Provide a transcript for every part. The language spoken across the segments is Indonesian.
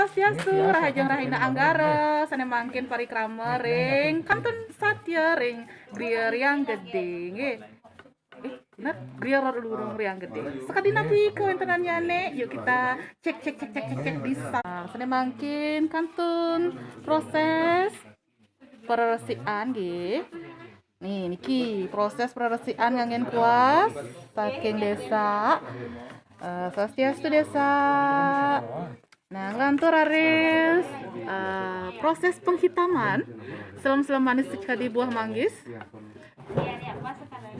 Swastiastu, rahajeng rahina anggara, sana mangkin parikrama ring, kantun satya ring, grier yang gede, nggih. Bener, grier lurung yang gede. Sekadi nabi kewentenannya nek, yuk kita cek di sana. Sana mangkin kantun proses peresian nggih. Nih niki proses peresian nganggen kuas saking desa. Swastiastu desa. Nah, ngantor Aris proses penghitaman selam-selam manis di buah manggis.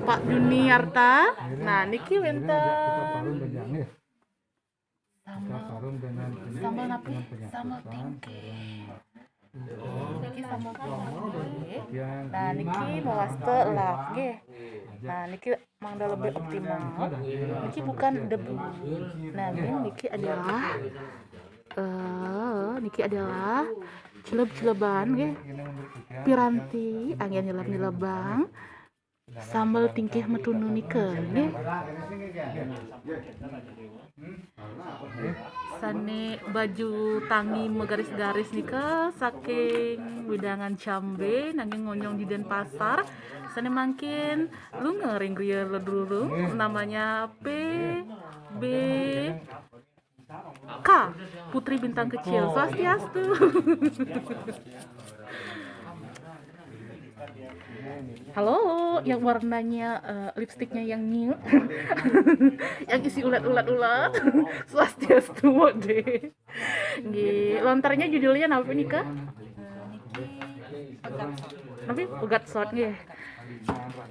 Pak Juniarta. Nah, niki wenten sama napi sama tingke. Niki sama tingke. Nah, niki mawaste lak nggih. Nah, niki mangda lebih optimal. Niki bukan debu. Nah, niki adalah celeb-celeban nggih. Piranti angin nyeleb-nyelebang sambal tingkih metunu nikeun nggih. Sane baju tangi megaris-garis nika saking widangan cambe nanging ngonyong di Denpasar. Sane mangkin lu ngering grier ledurung namanya PB K Putri Bintang Kecil. Swastiastu. Halo, yang warnanya lipstiknya yang nude, yang isi ulat-ulat, Swastiastu mode. Nggih, lontarnya judulnya apa nih kak? Tapi ugat shot nggih.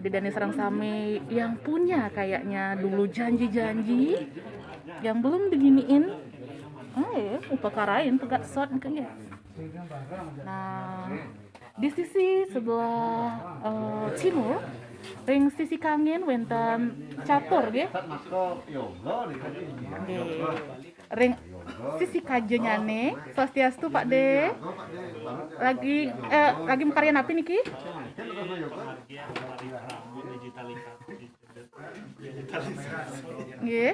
Di Dani Serang Same yang punya kayaknya dulu janji-janji yang belum diginiin. Upakarain pegat shot kayaknya. Nah, di sisi sebelah timur ring sisi kangen wenten catur nggih. Ring sisi kajonyane Swastiastu Pak De. Lagi makarya napi niki? Nggih.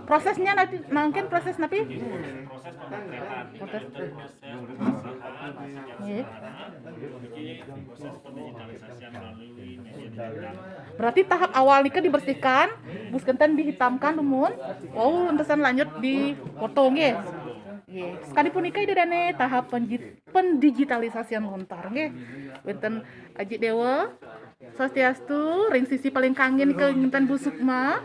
Prosesnya nanti mungkin proses napi? Proses berarti tahap awal nika dibersihkan, buskentan dihitamkan lumun. Entesan lanjut dipotong nggih. Nggih. Sekalipun nika dane tahap pendigitalisasian lontar nggih. Wonten Aji Dewa Swastiastu ring sisi paling kangen ke nginten Bu Sukma